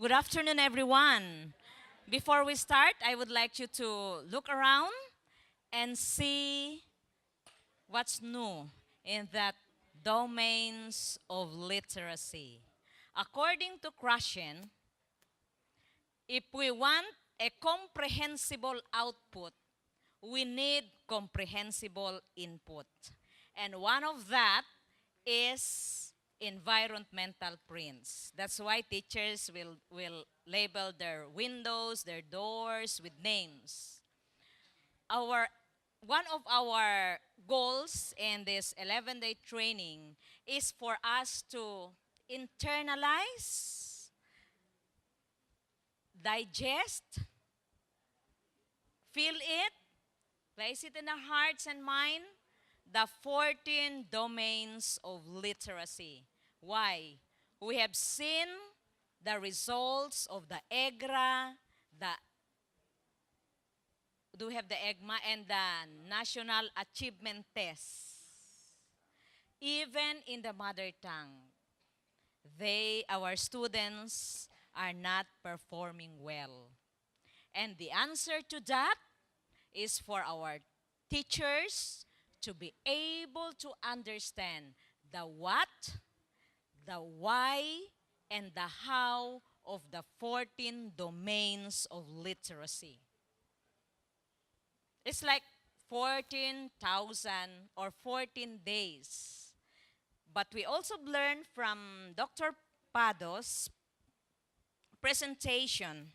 Good afternoon, everyone. Before we start, I would like you to look around and see what's new in that domains of literacy. According to Krashen, if we want a comprehensible output, we need comprehensible input. And one of that is environmental prints. That's why teachers will label their windows, their doors with names. Our One of our goals in this 11-day training is for us to internalize, digest, feel it, place it in our hearts and mind, the 14 domains of literacy. Why? We have seen the results of the EGRA, the do we have the EGMA and the National Achievement Test. Even in the mother tongue, our students are not performing well. And the answer to that is for our teachers to be able to understand the what, the why, and the how of the 14 domains of literacy. It's like 14,000 or 14 days. But we also learned from Dr. Pado's presentation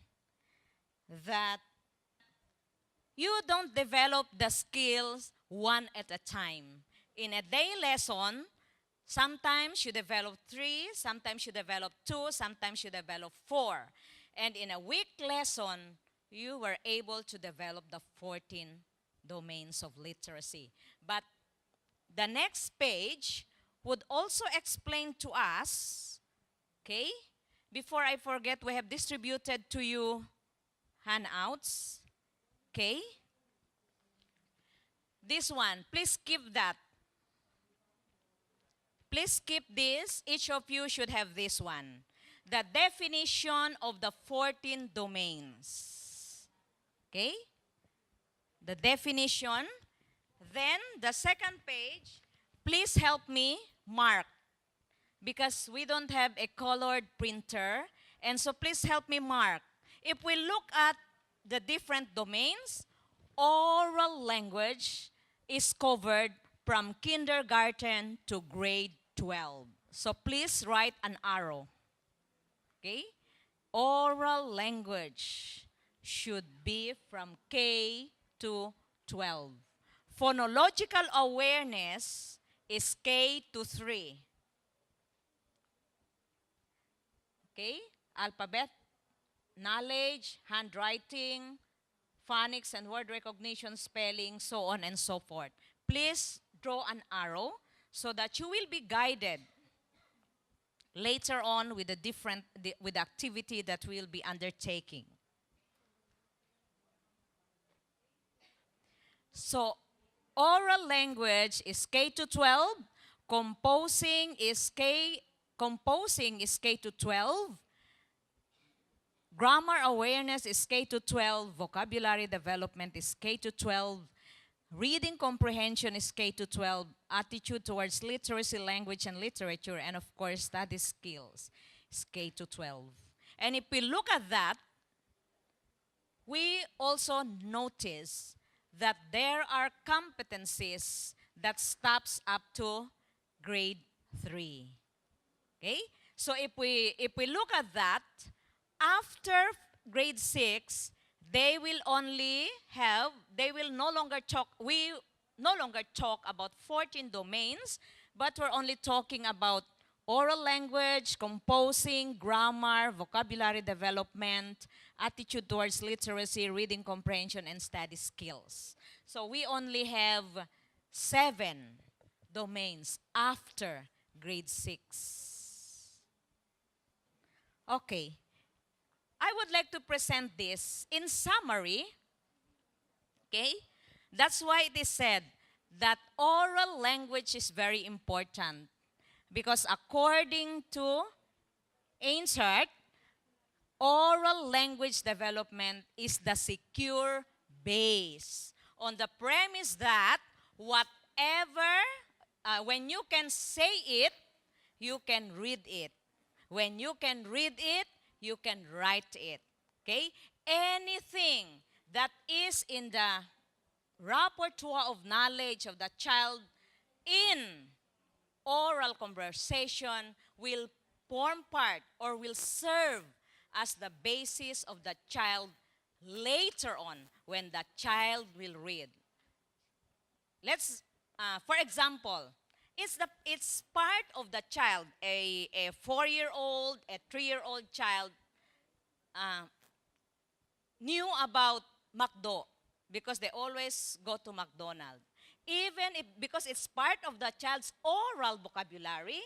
that you don't develop the skills one at a time. In a day lesson, sometimes you develop 3, sometimes you develop 2, sometimes you develop 4. And in a week lesson, you were able to develop the 14 domains of literacy. But the next page would also explain to us, okay? Before I forget, we have distributed to you handouts, okay? This one, please keep that. Please keep this. Each of you should have this one. The definition of the 14 domains. Okay? The definition. Then, the second page, please help me mark. Because we don't have a colored printer. And so please help me mark. If we look at the different domains, oral language is covered from kindergarten to grade 12. So please write an arrow. Okay? Oral language should be from K to 12. Phonological awareness is K to 3. Okay? Alphabet, knowledge, handwriting, phonics and word recognition, spelling, so on and so forth. Please draw an arrow so that you will be guided later on with the activity that we'll be undertaking. So, oral language is K to 12, composing is K to 12, grammar awareness is K to 12, vocabulary development is K to 12, reading comprehension is K to 12, attitude towards literacy, language, and literature, and of course, study skills is K to 12. And if we look at that, we also notice that there are competencies that stops up to grade 3. Okay? So if we look at that, after grade 6, we no longer talk about 14 domains, but we're only talking about oral language, composing, grammar, vocabulary development, attitude towards literacy, reading comprehension, and study skills. So we only have 7 domains after grade 6. Okay. I would like to present this in summary. Okay? That's why it is said that oral language is very important. Because according to Ainsworth, Oral language development is the secure base on the premise that whatever, when you can say it, you can read it. When you can read it, you can write it. Okay? Anything that is in the repertoire of knowledge of the child in oral conversation will form part or will serve as the basis of the child later on when the child will read. Let's, for example, it's part of the child, a 4-year-old, a 3-year-old child knew about McDo because they always go to McDonald's. Even if, because it's part of the child's oral vocabulary,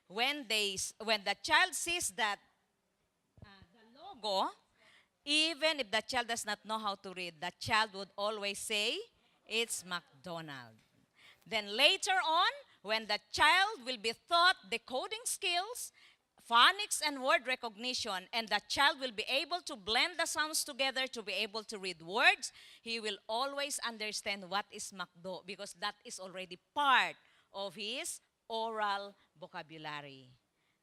when the child sees that the logo, even if the child does not know how to read, the child would always say, it's McDonald's. Then later on, when the child will be taught decoding skills, phonics and word recognition, and the child will be able to blend the sounds together to be able to read words, he will always understand what is McDo because that is already part of his oral vocabulary.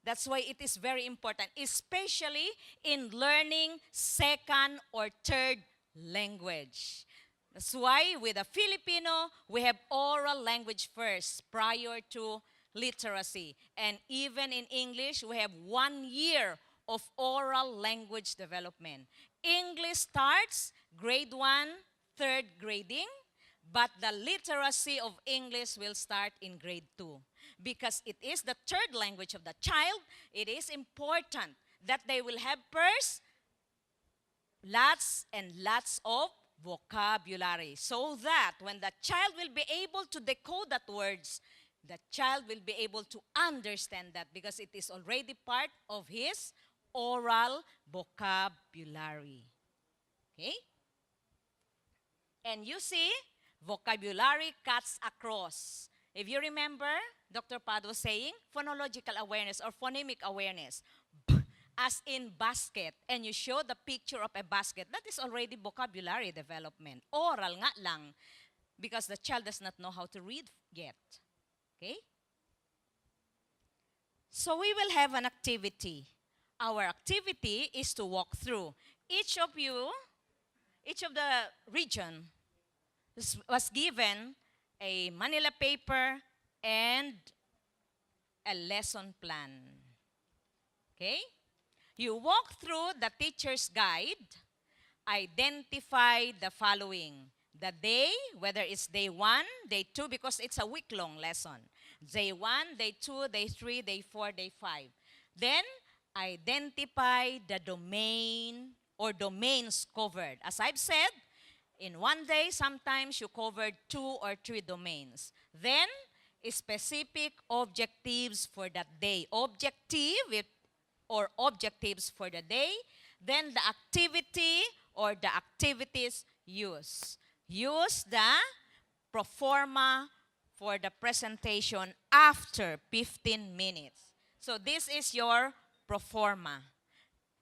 That's why it is very important, especially in learning second or third language. That's why with the Filipino, we have oral language first prior to literacy. And even in English, we have 1 year of oral language development. English starts grade 1, third grading, but the literacy of English will start in grade 2. Because it is the third language of the child, it is important that they will have first lots and lots of vocabulary so that when the child will be able to decode that words, the child will be able to understand that because it is already part of his oral vocabulary. Okay? And you see, vocabulary cuts across. If you remember, Dr. Pad was saying phonological awareness or phonemic awareness, as in basket, and you show the picture of a basket, that is already vocabulary development. Oral nga lang, because the child does not know how to read yet. Okay? So we will have an activity. Our activity is to walk through. Each of you, each of the region was given a Manila paper and a lesson plan. Okay? You walk through the teacher's guide, identify the following. The day, whether it's day 1, day 2, because it's a week-long lesson. Day 1, day 2, day 3, day 4, day 5. Then, identify the domain or domains covered. As I've said, in one day, sometimes you covered 2 or 3 domains. Then, specific objectives for that day. Objective or objectives for the day. Then, the activity or the activities used. Use the pro forma for the presentation after 15 minutes. So this is your pro forma.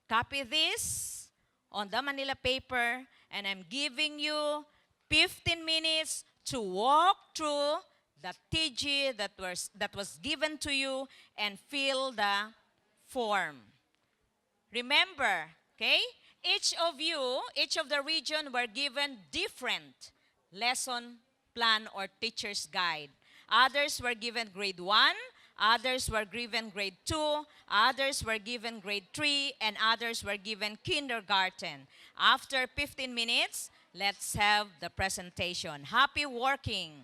Copy this on the Manila paper, and I'm giving you 15 minutes to walk through the TG that was given to you and fill the form. Remember, okay? Each of the region were given different lesson plan or teacher's guide. Others were given grade 1, others were given grade 2, others were given grade 3, and others were given kindergarten. After 15 minutes, let's have the presentation. Happy working!